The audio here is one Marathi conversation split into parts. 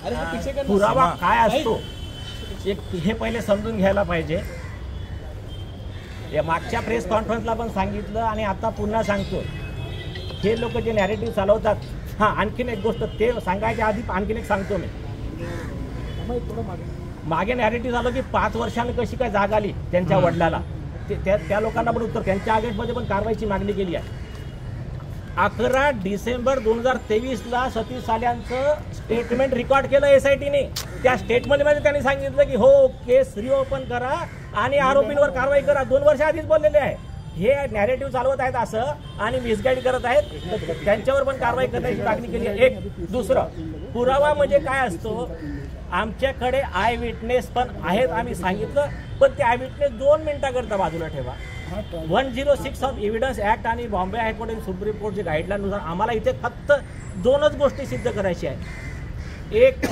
पुरावा काय असतो हे पहिले समजून घ्यायला पाहिजे। या मागच्या प्रेस कॉन्फरन्सला पण सांगितलं आणि आता पुन्हा सांगतो, हे लोक जे नॅरेटिव्ह चालवतात। हां, आणखीन एक गोष्ट ते सांगायच्या आधी आणखीन एक सांगतो मी। मागे नॅरेटिव्ह झालं की 5 वर्षांनी कशी काय जाग आली त्यांच्या वडिलाला, त्या लोकांना पण उत्तर त्यांच्या अगेन्स्टमध्ये पण कारवाईची मागणी केली आहे। 11 डिसेंबर 2023ला सतीश साल्यांचं स्टेटमेंट रेकॉर्ड केलं SITने। त्या स्टेटमेंटमध्ये त्यांनी सांगितलं की हो, केस रिओपन करा आणि आरोपींवर कारवाई करा। 2 वर्ष आधीच बोललेले आहे। हे नॅरेटिव्ह चालवत आहेत असं आणि मिसगाईड करत आहेत, त्यांच्यावर पण कारवाई करण्याची मागणी केली आहे। एक दुसरं पुरावा म्हणजे काय असतो, आमच्याकडे आय विटनेस पण आहेत, आम्ही सांगितलं, पण ते आय विटनेस 2 मिनिटाकरता बाजूला ठेवा। 106 ऑफ एव्हिडन्स ऍक्ट आणि बॉम्बे हायकोर्ट आणि सुप्रीम कोर्टच्या गाईडलाईननुसार आम्हाला इथे फक्त 2च गोष्टी सिद्ध करायची आहे। एक,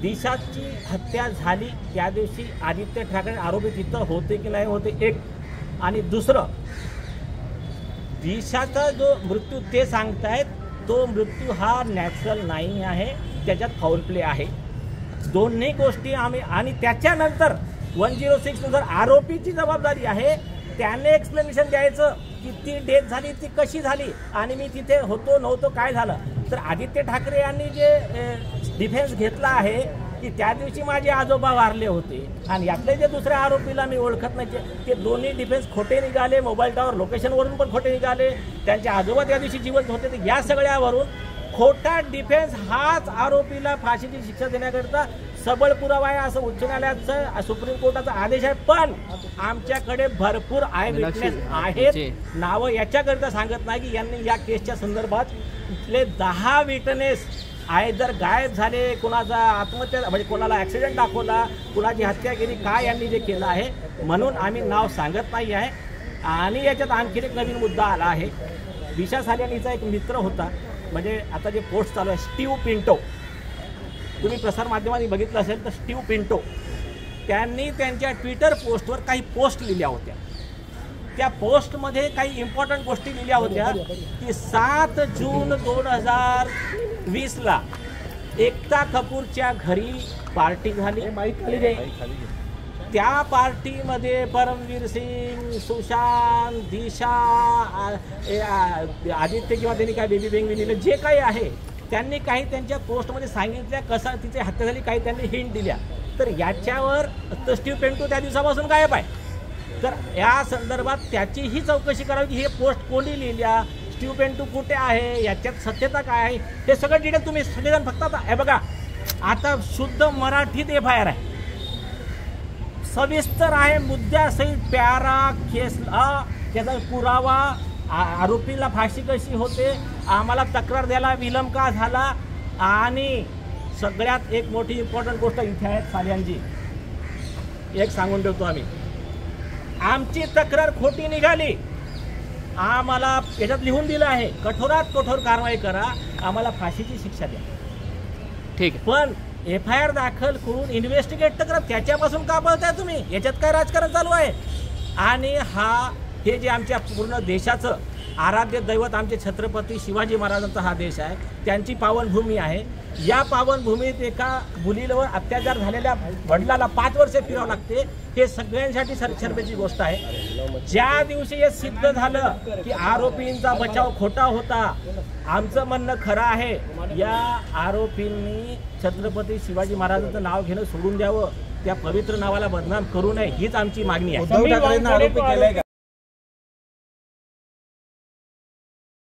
दिशाची हत्या झाली त्या दिवशी आदित्य ठाकरे आरोपी तिथं होते की नाही होते, एक, आणि दुसरं दिशाचा जो मृत्यू ते सांगतायत तो मृत्यू हा नॅचरल नाही आहे, त्याच्यात फाऊल प्ले आहे। दोन्ही गोष्टी आम्ही, आणि त्याच्यानंतर 106 नुसार आरोपीची जबाबदारी आहे, त्याने एक्सप्लेनेशन द्यायचं की ती डेथ झाली ती कशी झाली आणि मी तिथे होतो नव्हतो काय झालं। तर आदित्य ठाकरे यांनी जे डिफेन्स घेतला आहे की त्या दिवशी माझे आजोबा वारले होते आणि यातले जे दुसऱ्या आरोपीला मी ओळखत नाही, ते दोन्ही डिफेन्स खोटे निघाले, मोबाईल टावर लोकेशनवरून पण खोटे निघाले, त्यांचे आजोबा त्या दिवशी जिवंत होते। तर या सगळ्यावरून खोटा डिफेन्स हाच आरोपीला फाशीची शिक्षा देण्याकरता सबळ पुरावा आहे असं उच्च न्यायालयाचा सुप्रीम कोर्टाचा आदेश आहे। पण आमच्याकडे भरपूर आय विटनेस आहेत, नावं याच्याकरता सांगत नाही की यांनी या केसच्या संदर्भात इथले 10 विटनेस आयदर गायब झाले, कोणाचा आत्महत्या म्हणजे कोणाला ॲक्सिडेंट दाखवला, कुणाची हत्या केली, काय यांनी जे केलं आहे, म्हणून आम्ही नाव सांगत नाही आहे। आणि याच्यात आणखीन एक नवीन मुद्दा आला आहे। दिशा सालियानीचा एक मित्र होता, म्हणजे आता जे पोस्ट चालू आहे, स्टीव्ह पिंटो, तुम्ही प्रसारमाध्यमांनी बघितलं असेल तर स्टीव्ह पिंटो, त्यांनी त्यांच्या ट्विटर पोस्टवर काही पोस्ट लिहिल्या होत्या। त्या पोस्टमध्ये काही इम्पॉर्टंट गोष्टी लिहिल्या होत्या की 7 जून 2020ला एकता कपूरच्या घरी पार्टी झाली, त्या पार्टीमध्ये परमवीर सिंग, सुशांत, दिशा, आदित्य किंवा त्यांनी काय बेबी बेंग लिहिलं जे काही आहे, त्यांनी काही त्यांच्या पोस्टमध्ये सांगितल्या कसा तिची हत्या झाली, काही त्यांनी हिंट दिल्या। तर याच्यावर स्टीव्ह पिंटो त्या दिवसापासून गायब आहे। तर या संदर्भात त्याचीही चौकशी करावी की हे पोस्ट कोणी लिहिल्या, स्टीव्ह पिंटो कुठे आहे, याच्यात सत्यता काय आहे, हे सगळं डिटेल तुम्ही सगळेजण फक्त आता हे बघा, आता शुद्ध मराठीत FIR आहे, सविस्तर आहे, मुद्द्यासहित प्यारा केसला त्याचा पुरावा, आरोपीला फाशी कशी होते, आम्हाला तक्रार द्यायला विलंब का झाला, आणि सगळ्यात एक मोठी इम्पॉर्टंट गोष्ट इथे आहे साल्यांजी, एक सांगून ठेवतो आम्ही, आमची तक्रार खोटी निघाली, आम्हाला याच्यात लिहून दिलं आहे कठोरात कठोर कारवाई करा, आम्हाला फाशीची शिक्षा द्या। ठीक, पण FIR दाखल करून इन्व्हेस्टिगेट तर करा, त्याच्यापासून का पळताय तुम्ही, याच्यात काय राजकारण चालू आहे। आणि हे जे आमच्या पूर्ण देशाचं आराध्य दैवत आमचे छत्रपती शिवाजी महाराजांचा हा देश आहे, त्यांची पावनभूमी आहे। या पावनभूमीत एका मुलीवर अत्याचार झालेल्या वडिलाला 5 वर्षे फिरावं लागते, हे सगळ्यांसाठी शर्मेची गोष्ट आहे। ज्या दिवशी हे सिद्ध झालं की आरोपींचा बचाव खोटा होता, आमचं म्हणणं खरं आहे, या आरोपींनी छत्रपती शिवाजी महाराजांचं नाव घेणं सोडून द्यावं, त्या पवित्र नावाला बदनाम करू नये, हीच आमची मागणी आहे।